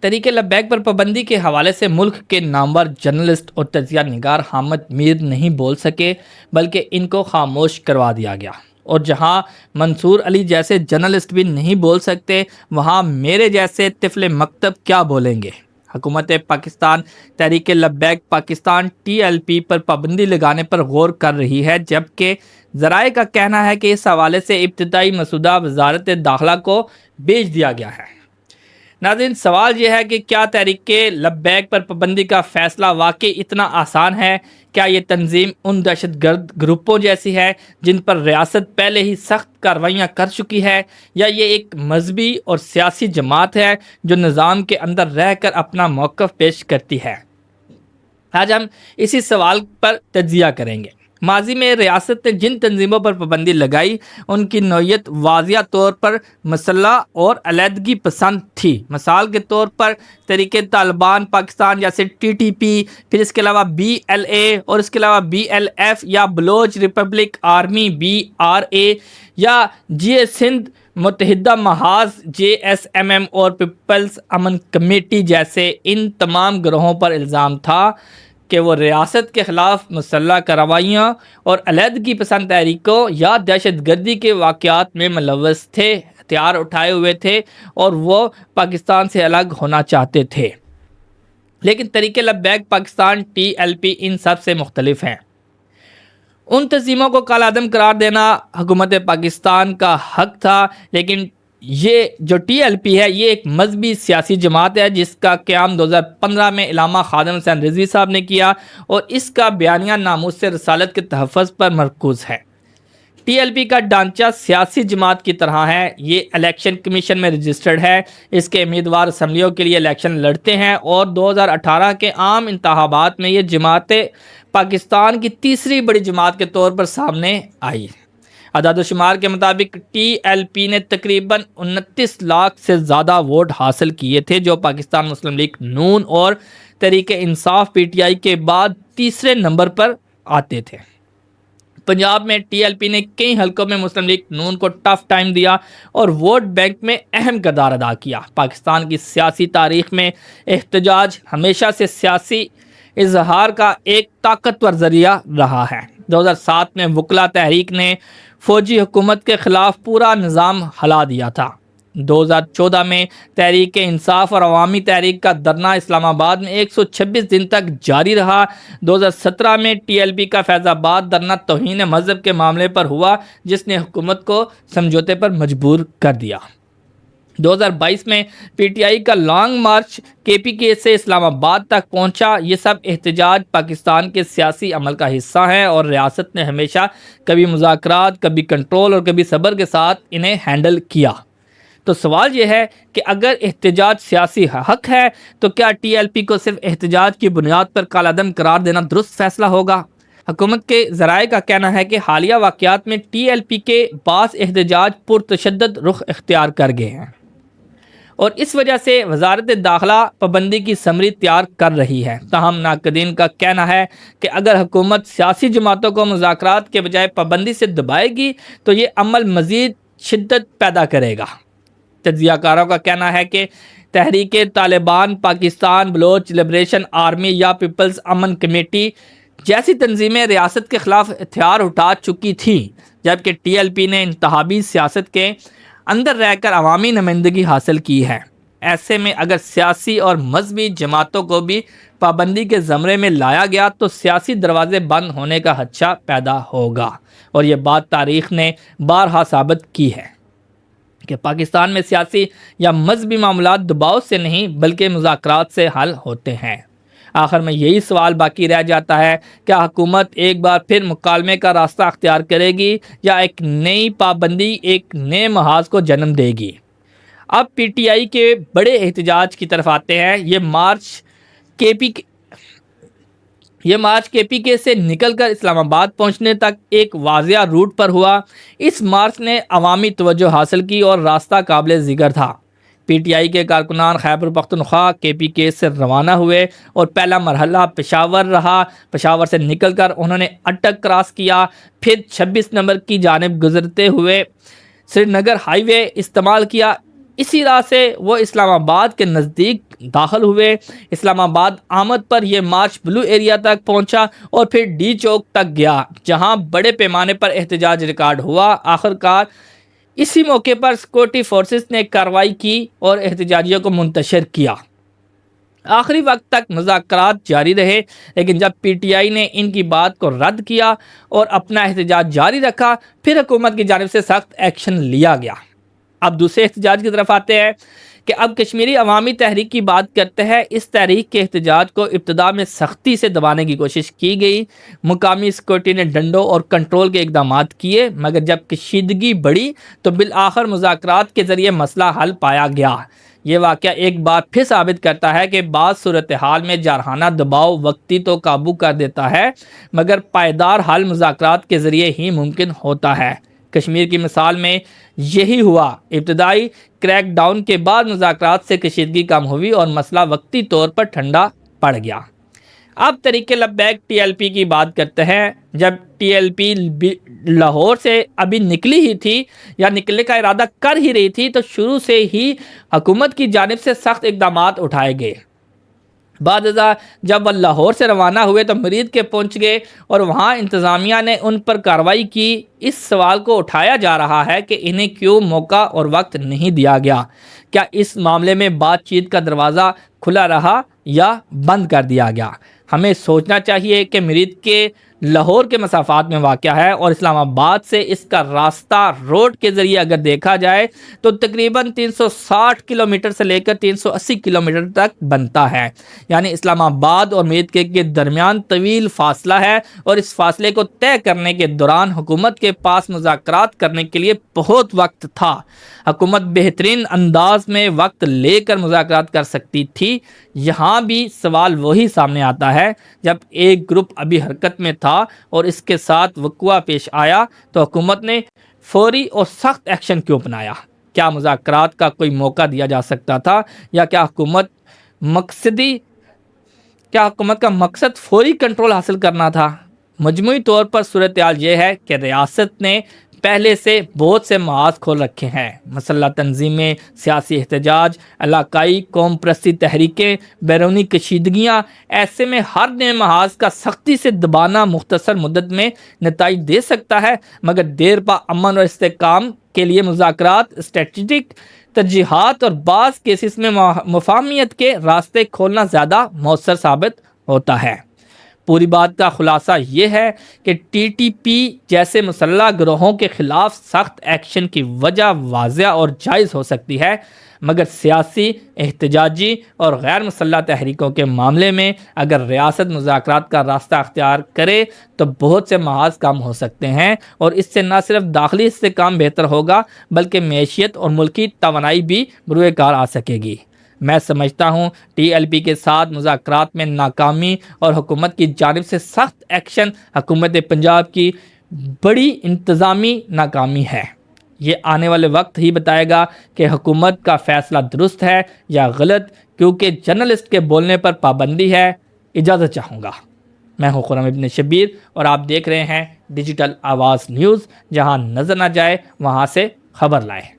تحریک لبیک پر پابندی کے حوالے سے ملک کے نامور جرنلسٹ اور تجزیہ نگار حامد میر نہیں بول سکے، بلکہ ان کو خاموش کروا دیا گیا۔ اور جہاں منصور علی جیسے جرنلسٹ بھی نہیں بول سکتے، وہاں میرے جیسے طفل مکتب کیا بولیں گے؟ حکومت پاکستان تحریک لبیک پاکستان TLP پر پابندی لگانے پر غور کر رہی ہے، جبکہ ذرائع کا کہنا ہے کہ اس حوالے سے ابتدائی مسودہ وزارت داخلہ کو بھیج دیا گیا ہے۔ ناظرین، سوال یہ ہے کہ کیا تحریک لبیک پر پابندی کا فیصلہ واقعی اتنا آسان ہے؟ کیا یہ تنظیم ان دہشت گرد گروپوں جیسی ہے جن پر ریاست پہلے ہی سخت کارروائیاں کر چکی ہے، یا یہ ایک مذہبی اور سیاسی جماعت ہے جو نظام کے اندر رہ کر اپنا موقف پیش کرتی ہے؟ آج ہم اسی سوال پر تجزیہ کریں گے۔ ماضی میں ریاست نے جن تنظیموں پر پابندی لگائی، ان کی نوعیت واضح طور پر مسلح اور علیحدگی پسند تھی۔ مثال کے طور پر تحریک طالبان پاکستان جیسے TTP، پھر اس کے علاوہ BLA، اور اس کے علاوہ BLF یا بلوچ ریپبلک آرمی BRA، یا سندھ متحدہ محاذ JSMM اور پیپلز امن کمیٹی جیسے ان تمام گروہوں پر الزام تھا کہ وہ ریاست کے خلاف مسلح کارروائیاں اور علیحدگی پسند تحریکوں یا دہشت گردی کے واقعات میں ملوث تھے، ہتھیار اٹھائے ہوئے تھے اور وہ پاکستان سے الگ ہونا چاہتے تھے۔ لیکن تحریک لبیک پاکستان TLP ان سب سے مختلف ہیں۔ ان تنظیموں کو کالعدم قرار دینا حکومت پاکستان کا حق تھا، لیکن یہ جو TLP ہے یہ ایک مذہبی سیاسی جماعت ہے جس کا قیام 2015 میں علامہ خادم حسین رضوی صاحب نے کیا، اور اس کا بیانیہ ناموس رسالت کے تحفظ پر مرکوز ہے۔ TLP کا ڈھانچہ سیاسی جماعت کی طرح ہے، یہ الیکشن کمیشن میں رجسٹرڈ ہے، اس کے امیدوار اسمبلیوں کے لیے الیکشن لڑتے ہیں، اور 2018 کے عام انتخابات میں یہ جماعت پاکستان کی تیسری بڑی جماعت کے طور پر سامنے آئی۔ اعداد و شمار کے مطابق TLP نے تقریباً 29 لاکھ سے زیادہ ووٹ حاصل کیے تھے، جو پاکستان مسلم لیگ نون اور تحریک انصاف PTI کے بعد تیسرے نمبر پر آتے تھے۔ پنجاب میں TLP نے کئی حلقوں میں مسلم لیگ نون کو ٹف ٹائم دیا اور ووٹ بینک میں اہم کردار ادا کیا۔ پاکستان کی سیاسی تاریخ میں احتجاج ہمیشہ سے سیاسی اظہار کا ایک طاقتور ذریعہ رہا ہے۔ 2007 میں وکلا تحریک نے فوجی حکومت کے خلاف پورا نظام ہلا دیا تھا۔ 2014 میں تحریک انصاف اور عوامی تحریک کا دھرنا اسلام آباد میں 126 دن تک جاری رہا۔ 2017 میں TLP کا فیض آباد دھرنا توہین مذہب کے معاملے پر ہوا، جس نے حکومت کو سمجھوتے پر مجبور کر دیا۔ 2022 میں PTI کا لانگ مارچ KPK سے اسلام آباد تک پہنچا۔ یہ سب احتجاج پاکستان کے سیاسی عمل کا حصہ ہیں، اور ریاست نے ہمیشہ کبھی مذاکرات، کبھی کنٹرول اور کبھی صبر کے ساتھ انہیں ہینڈل کیا۔ تو سوال یہ ہے کہ اگر احتجاج سیاسی حق ہے تو کیا TLP کو صرف احتجاج کی بنیاد پر کالعدم قرار دینا درست فیصلہ ہوگا؟ حکومت کے ذرائع کا کہنا ہے کہ حالیہ واقعات میں TLP کے بعض احتجاج پرتشدد رخ اختیار کر گئے ہیں، اور اس وجہ سے وزارت داخلہ پابندی کی سمری تیار کر رہی ہے۔ تاہم ناقدین کا کہنا ہے کہ اگر حکومت سیاسی جماعتوں کو مذاکرات کے بجائے پابندی سے دبائے گی تو یہ عمل مزید شدت پیدا کرے گا۔ تجزیہ کاروں کا کہنا ہے کہ تحریک طالبان پاکستان، بلوچ لبریشن آرمی یا پیپلز امن کمیٹی جیسی تنظیمیں ریاست کے خلاف ہتھیار اٹھا چکی تھیں، جبکہ TLP نے انتخابی سیاست کے اندر رہ کر عوامی نمائندگی حاصل کی ہے۔ ایسے میں اگر سیاسی اور مذہبی جماعتوں کو بھی پابندی کے زمرے میں لایا گیا تو سیاسی دروازے بند ہونے کا خدشہ پیدا ہوگا، اور یہ بات تاریخ نے بارہا ثابت کی ہے کہ پاکستان میں سیاسی یا مذہبی معاملات دباؤ سے نہیں بلکہ مذاکرات سے حل ہوتے ہیں۔ آخر میں یہی سوال باقی رہ جاتا ہے، کیا حکومت ایک بار پھر مکالمے کا راستہ اختیار کرے گی یا ایک نئی پابندی ایک نئے محاذ کو جنم دے گی؟ اب PTI کے بڑے احتجاج کی طرف آتے ہیں۔ یہ مارچ KPK سے نکل کر اسلام آباد پہنچنے تک ایک واضح روٹ پر ہوا۔ اس مارچ نے عوامی توجہ حاصل کی اور راستہ قابل ذکر تھا۔ PTI کے کارکنان خیبر پختونخوا KPK سے روانہ ہوئے اور پہلا مرحلہ پشاور رہا۔ پشاور سے نکل کر انہوں نے اٹک کراس کیا، پھر 26 نمبر کی جانب گزرتے ہوئے سری نگر ہائی وے استعمال کیا۔ اسی راہ سے وہ اسلام آباد کے نزدیک داخل ہوئے۔ اسلام آباد آمد پر یہ مارچ بلو ایریا تک پہنچا اور پھر ڈی چوک تک گیا، جہاں بڑے پیمانے پر احتجاج ریکارڈ ہوا۔ آخرکار اسی موقع پر سیکورٹی فورسز نے کارروائی کی اور احتجاجیوں کو منتشر کیا۔ آخری وقت تک مذاکرات جاری رہے، لیکن جب پی ٹی آئی نے ان کی بات کو رد کیا اور اپنا احتجاج جاری رکھا، پھر حکومت کی جانب سے سخت ایکشن لیا گیا۔ اب دوسرے احتجاج کی طرف آتے ہیں کہ اب کشمیری عوامی تحریک کی بات کرتے ہیں۔ اس تحریک کے احتجاج کو ابتدا میں سختی سے دبانے کی کوشش کی گئی۔ مقامی سیکورٹی نے ڈنڈوں اور کنٹرول کے اقدامات کیے، مگر جب کشیدگی بڑھی تو بالآخر مذاکرات کے ذریعے مسئلہ حل پایا گیا۔ یہ واقعہ ایک بار پھر ثابت کرتا ہے کہ بعض صورتحال میں جارحانہ دباؤ وقتی تو قابو کر دیتا ہے، مگر پائیدار حل مذاکرات کے ذریعے ہی ممکن ہوتا ہے۔ کشمیر کی مثال میں یہی ہوا۔ ابتدائی کریک ڈاؤن کے بعد مذاکرات سے کشیدگی کم ہوئی اور مسئلہ وقتی طور پر ٹھنڈا پڑ گیا۔ اب طریق لبیک ٹی ایل پی کی بات کرتے ہیں۔ جب ٹی ایل پی لاہور سے ابھی نکلی ہی تھی یا نکلنے کا ارادہ کر ہی رہی تھی تو شروع سے ہی حکومت کی جانب سے سخت اقدامات اٹھائے گئے۔ بعد ازاں جب وہ لاہور سے روانہ ہوئے تو مرید کے پہنچ گئے اور وہاں انتظامیہ نے ان پر کارروائی کی۔ اس سوال کو اٹھایا جا رہا ہے کہ انہیں کیوں موقع اور وقت نہیں دیا گیا؟ کیا اس معاملے میں بات چیت کا دروازہ کھلا رہا یا بند کر دیا گیا؟ ہمیں سوچنا چاہیے کہ مرید کے لاہور کے مسافات میں واقع ہے اور اسلام آباد سے اس کا راستہ روڈ کے ذریعے اگر دیکھا جائے تو تقریباً 360 کلومیٹر سے لے کر 380 کلومیٹر تک بنتا ہے، یعنی اسلام آباد اور مرید کے درمیان طویل فاصلہ ہے، اور اس فاصلے کو طے کرنے کے دوران حکومت کے پاس مذاکرات کرنے کے لیے بہت وقت تھا۔ حکومت بہترین انداز میں وقت لے کر مذاکرات کر سکتی تھی۔ یہاں بھی سوال وہی سامنے آتا ہے، جب ایک گروپ ابھی حرکت میں تھا اور اس کے ساتھ وقوع پیش آیا تو حکومت نے فوری اور سخت ایکشن کیوں اپنایا؟ کیا مذاکرات کا کوئی موقع دیا جا سکتا تھا، یا کیا حکومت کا مقصد فوری کنٹرول حاصل کرنا تھا؟ مجموعی طور پر صورتحال یہ ہے کہ ریاست نے پہلے سے بہت سے محاذ کھول رکھے ہیں۔ مسلح تنظیمیں، سیاسی احتجاج، علاقائی قوم پرستی تحریکیں، بیرونی کشیدگیاں، ایسے میں ہر نئے محاذ کا سختی سے دبانا مختصر مدت میں نتائج دے سکتا ہے، مگر دیر پا امن اور استحکام کے لیے مذاکرات، اسٹریٹجک ترجیحات اور بعض کیسز میں مفاہمیت کے راستے کھولنا زیادہ مؤثر ثابت ہوتا ہے۔ پوری بات کا خلاصہ یہ ہے کہ ٹی ٹی پی جیسے مسلح گروہوں کے خلاف سخت ایکشن کی وجہ واضح اور جائز ہو سکتی ہے، مگر سیاسی، احتجاجی اور غیر مسلح تحریکوں کے معاملے میں اگر ریاست مذاکرات کا راستہ اختیار کرے تو بہت سے محاذ کم ہو سکتے ہیں، اور اس سے نہ صرف داخلی استحکام بہتر ہوگا بلکہ معیشت اور ملکی توانائی بھی بروئے کار آ سکے گی۔ میں سمجھتا ہوں ٹی ایل پی کے ساتھ مذاکرات میں ناکامی اور حکومت کی جانب سے سخت ایکشن حکومت پنجاب کی بڑی انتظامی ناکامی ہے۔ یہ آنے والے وقت ہی بتائے گا کہ حکومت کا فیصلہ درست ہے یا غلط، کیونکہ جرنلسٹ کے بولنے پر پابندی ہے۔ اجازت چاہوں گا۔ میں ہوں خرم ابن شبیر اور آپ دیکھ رہے ہیں ڈیجیٹل آواز نیوز، جہاں نظر نہ جائے وہاں سے خبر لائے۔